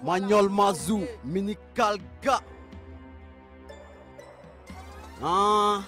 Magnol Mazou, Mini Kalga. Ah.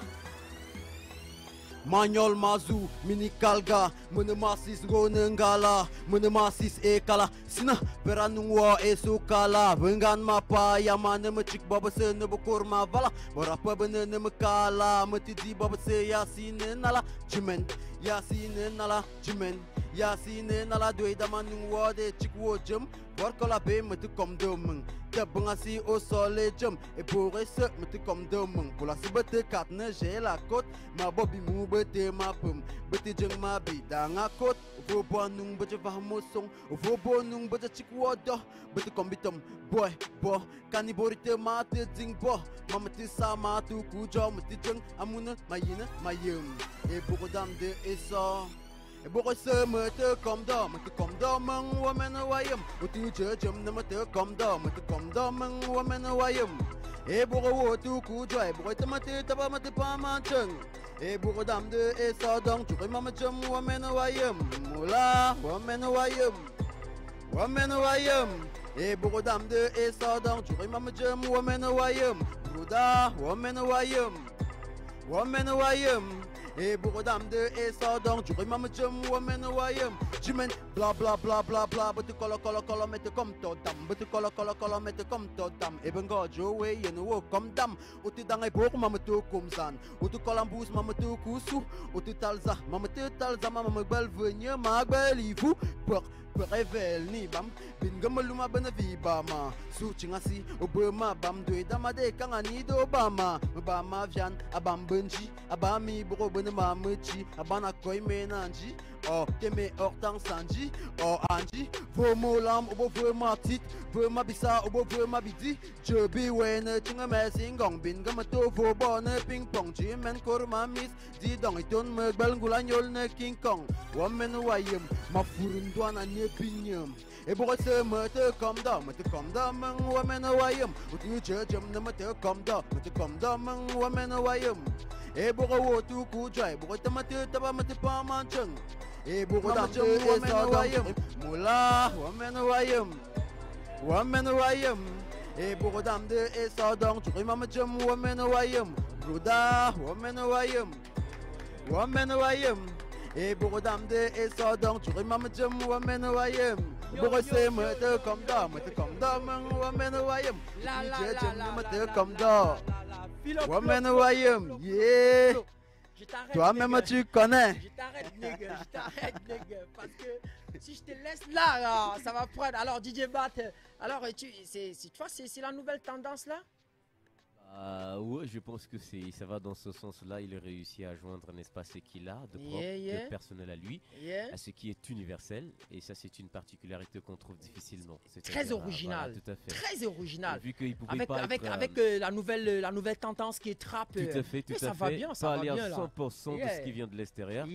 Magnol Mazou, Mini Kalga, Munemasis Ronengala, Munemasis Ekala, Sina, Peranua Esukala, Vengan Mapa, Yamana Machik Babase, Nebukurma Vala, Morapabana Nemakala, Matidi Babase, Yasin Nala, Jimen, Yasin Nala, Jimen, Yasin Nala, Duedamanua de Chikwo Jum, Workola Bay, Matukom Domung. Tabangasi au soleil jump et pour ce me comme demain pour la sibete katne j'ai la côte ma bobby mou bete ma pomme bete jeng ma bi dans la côte au bonung bete vamos son au bonung bete chikwodo bete comme bitum boy caniborite ma te ding bo mama te sa ma tu kujo me te jeng amuna mayina mayum et pour dame de eso. Et pour ce me te comme d'homme, me te comme d'homme, woman wayum. Ou tu jum ne me te comme d'homme, me te comme d'homme, woman wayum. Et pour tout coup de joie, pour te mater, t'as pas maté pas manchung. Et pour dame de et ça donc, tu peux m'amener jum, woman wayum. Moula, woman wayum. Woman wayum. Et pour dame de et ça donc, tu peux m'amener jum, woman wayum. Bouddha, woman wayum. Woman wayum. Et pour dame de et ça donc tu remets jum woman wayum tu mènes bla bla bla bla bla but colo mette comme toi dame but colo mette comme toi dame et ben go joe you know comme dame ou tu dans et pour maman tout comme ça ou tu colambous maman tout kusu ou tu talza maman belle venir ma belle il faut pour révéler ni bam bingam luma benavi bama suchingasi obama bam de damade kangani do bama vian abam benji abami bro mamuchi abana koy menanji oh keme hortan sanji oh anji vomo lam obo ma tit ma bisa obo ma bidi je bi wen chinga me singong bin gam to vo bon ping pong ji men kor ma mis di dong iton me bel ngulanyol ne king kong women wayem ma furun douana ne pinyam et pour ce me te comme d'homme women wayem ou tu jum ne me te comme d'homme women wayem. Et pour tout coup de joie, pour te mater, t'as pas maté pas manchung. Et pour t'amener, woman wayum. Moula, woman wayum. Et pour t'amener, et ça donc, tu remets jum, woman wayum. Bouddha, woman wayum. Et pour t'amener, et ça donc, tu remets jum, woman wayum. Pour essayer, me te comme d'homme, woman wayum. Tu comme d'homme. Woman wayum, yeah. Toi-même tu connais. Je t'arrête, nigga. Parce que si je te laisse là, ça va prendre. Alors, DJ Bat, alors, tu vois, c'est la nouvelle tendance là? Ouais, je pense que ça va dans ce sens-là. Il a réussi à joindre, n'est-ce pas, ce qu'il a de propre, de personnel à lui, à ce qui est universel. Et ça, c'est une particularité qu'on trouve difficilement. Très original. Voilà, tout à fait. Très original. Vu qu'il pouvait avec la nouvelle tendance qui est trap. Tout à fait, ça va bien, ça va bien. Pas aller à 100% de ce qui vient de l'extérieur.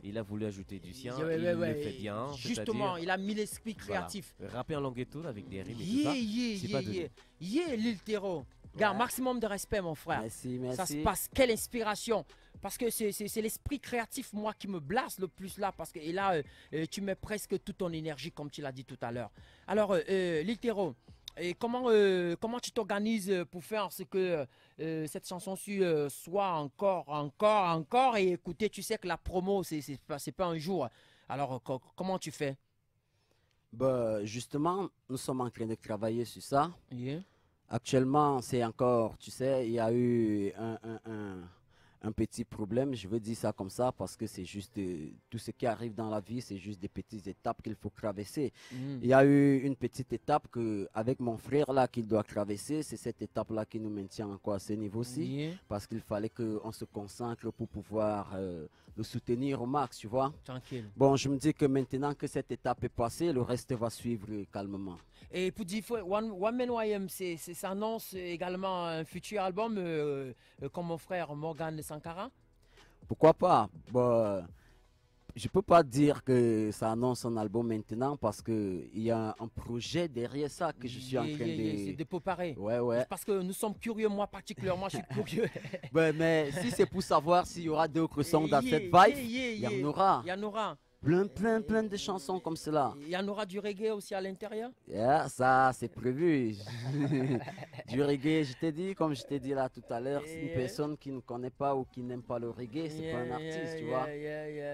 Il a voulu ajouter du sien. Il le fait bien. Justement, il a mis l'esprit créatif. Voilà. Rapper en langue et tout avec des rimes et tout ça. C'est pas de Lil Tero. Garde maximum de respect, mon frère. Merci. Ça se passe, quelle inspiration. Parce que c'est l'esprit créatif, moi, qui me blasse le plus là. Parce que et là, tu mets presque toute ton énergie, comme tu l'as dit tout à l'heure. Alors, Lil Tero, comment tu t'organises pour faire ce que cette chanson soit encore et écouter, tu sais que la promo, c'est pas un jour. Alors, comment tu fais? Bah, justement, nous sommes en train de travailler sur ça. Actuellement, c'est encore, tu sais, il y a eu un petit problème, je veux dire ça comme ça, parce que c'est juste tout ce qui arrive dans la vie, c'est juste des petites étapes qu'il faut traverser. Il y a eu une petite étape avec mon frère là qu'il doit traverser, c'est cette étape là qui nous maintient encore à ce niveau-ci, parce qu'il fallait qu'on se concentre pour pouvoir le soutenir au max, tu vois. Tranquille. Bon, je me dis que maintenant que cette étape est passée, le reste va suivre calmement. Et pour dire, One Man YM, ça annonce également un futur album comme mon frère Morgan Sankara? Pourquoi pas? Bon, je peux pas dire que ça annonce un album maintenant parce qu'il y a un projet derrière ça que je suis en train de préparer. Ouais. Parce que nous sommes curieux, moi particulièrement, je suis curieux. Mais si c'est pour savoir s'il y aura d'autres sons dans cette vibe, il y en aura. Il y en aura. Plein de chansons comme cela. Il y en aura du reggae aussi à l'intérieur? Yeah, ça, c'est prévu. Du reggae, comme je t'ai dit là tout à l'heure, c'est une personne qui ne connaît pas ou qui n'aime pas le reggae, c'est pas un artiste, tu vois.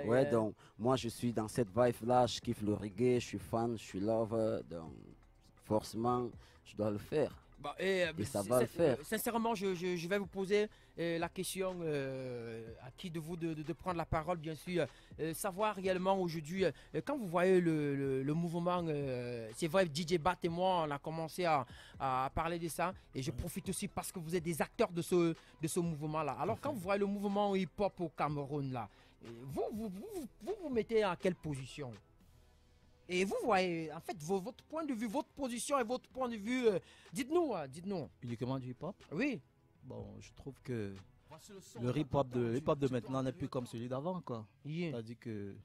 Ouais, donc moi je suis dans cette vibe-là, je kiffe le reggae, je suis fan, je suis lover, donc forcément, je dois le faire. Bah, et ça va le faire. Sincèrement, je vais vous poser la question à qui de vous de prendre la parole, bien sûr. Savoir réellement aujourd'hui, quand vous voyez le mouvement, c'est vrai, DJ Bat et moi, on a commencé à parler de ça. Et je profite aussi parce que vous êtes des acteurs de ce mouvement-là. Alors, quand vous voyez le mouvement hip-hop au Cameroun, là, vous mettez en quelle position? Et vous voyez, en fait, votre point de vue, votre position et votre point de vue, dites-nous. Uniquement du hip-hop? Oui. Bon, je trouve que le hip-hop de maintenant n'est plus comme celui d'avant, quoi. C'est-à-dire que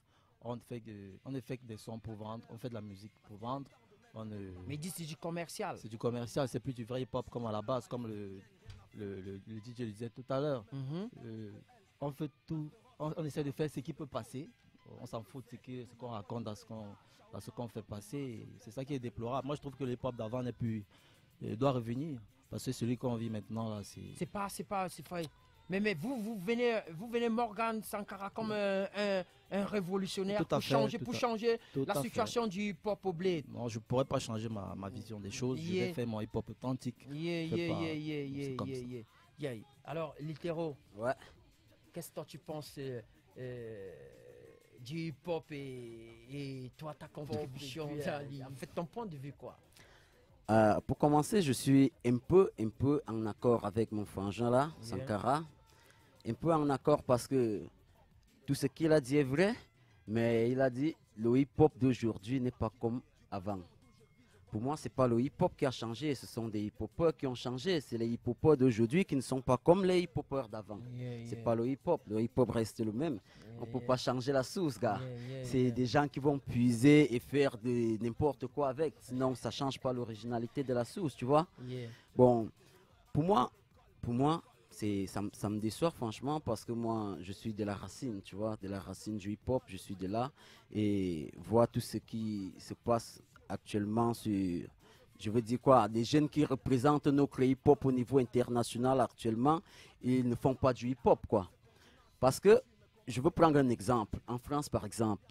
on fait que des sons pour vendre, on fait de la musique pour vendre. Mais dit c'est du commercial. C'est du commercial, c'est plus du vrai hip-hop comme à la base, comme le DJ le disait tout à l'heure. On fait tout, on essaie de faire ce qui peut passer. On s'en fout de ce qu'on raconte dans ce qu'on fait passer. C'est ça qui est déplorable. Moi, je trouve que l'hip-hop d'avant n'est plus, doit revenir. Parce que celui qu'on vit maintenant, là, c'est vrai. Mais vous venez Morgan Sankara comme un révolutionnaire pour changer la situation du hip-hop au bled. Non, je ne pourrais pas changer ma vision des choses. Je vais faire mon hip-hop authentique. Alors, Littéro, ouais. Qu'est-ce que tu penses du hip-hop et toi, ta contribution? En fait, ton point de vue, quoi? Pour commencer, je suis un peu en accord avec mon frangin là, Sankara. Un peu en accord parce que tout ce qu'il a dit est vrai, mais il a dit le hip-hop d'aujourd'hui n'est pas comme avant. Pour moi, c'est pas le hip-hop qui a changé, ce sont des hip-hopeurs qui ont changé. C'est les hip-hopeurs d'aujourd'hui qui ne sont pas comme les hip-hopeurs d'avant. C'est pas le hip-hop reste le même. On peut pas changer la source, gars. C'est des gens qui vont puiser et faire de n'importe quoi avec. Sinon, ça change pas l'originalité de la source, tu vois. Bon, pour moi, ça me déçoit franchement parce que moi, je suis de la racine, tu vois, de la racine du hip-hop. Je suis de là et voir tout ce qui se passe actuellement sur, je veux dire quoi, des jeunes qui représentent notre hip-hop au niveau international actuellement, ils ne font pas du hip-hop, quoi. Parce que, je veux prendre un exemple. En France, par exemple,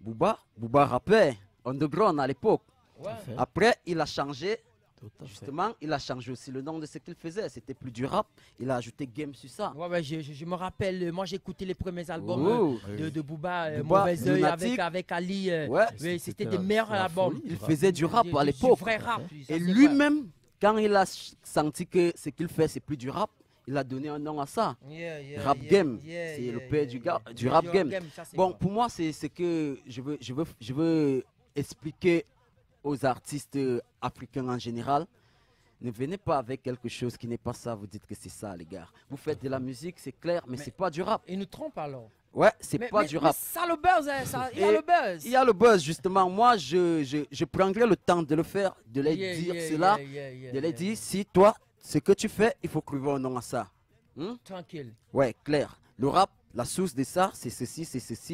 Booba rappait underground à l'époque. Après, il a changé. Justement, il a changé aussi le nom de ce qu'il faisait. C'était plus du rap. Il a ajouté game sur ça. Ouais, je me rappelle, moi j'ai écouté les premiers albums de Booba, Mauvais Oeil avec Ali. C'était des meilleurs albums. Il faisait du rap à l'époque. Vrai rap. Et lui-même, quand il a senti que ce qu'il fait, c'est plus du rap, il a donné un nom à ça. Rap Game. C'est le père du rap game. Bon, pour moi, c'est ce que je veux expliquer aux artistes africains en général. Ne venez pas avec quelque chose qui n'est pas ça, vous dites que c'est ça, les gars. Vous faites de la musique, c'est clair, mais c'est pas du rap. Il nous trompe alors. Ouais, c'est pas du rap. Mais ça le buzz, hein, il y a le buzz. Il y a le buzz, justement. Moi, je prendrai le temps de le faire, de les dire cela, de les dire, si toi, ce que tu fais, il faut trouver un nom à ça. Tranquille. Ouais, clair. Le rap, la source de ça, c'est ceci,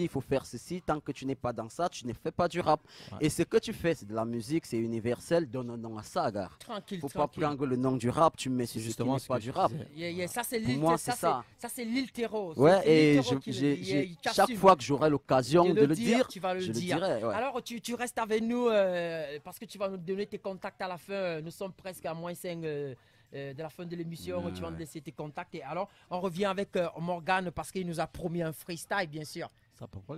il faut faire ceci. Tant que tu n'es pas dans ça, tu ne fais pas du rap. Et ce que tu fais, c'est de la musique, c'est universel. Donne un nom à ça, gars. Tranquille. Faut pas prendre le nom du rap, tu mets justement pas du rap. Ça, c'est l'Iltero. Ouais, et chaque fois que j'aurai l'occasion de le dire, tu vas le dire. Alors, tu restes avec nous parce que tu vas nous donner tes contacts à la fin. Nous sommes presque à -5. De la fin de l'émission, tu vas nous laisser tes contacts. Et alors, on revient avec Morgan parce qu'il nous a promis un freestyle, bien sûr. Ça peut pas.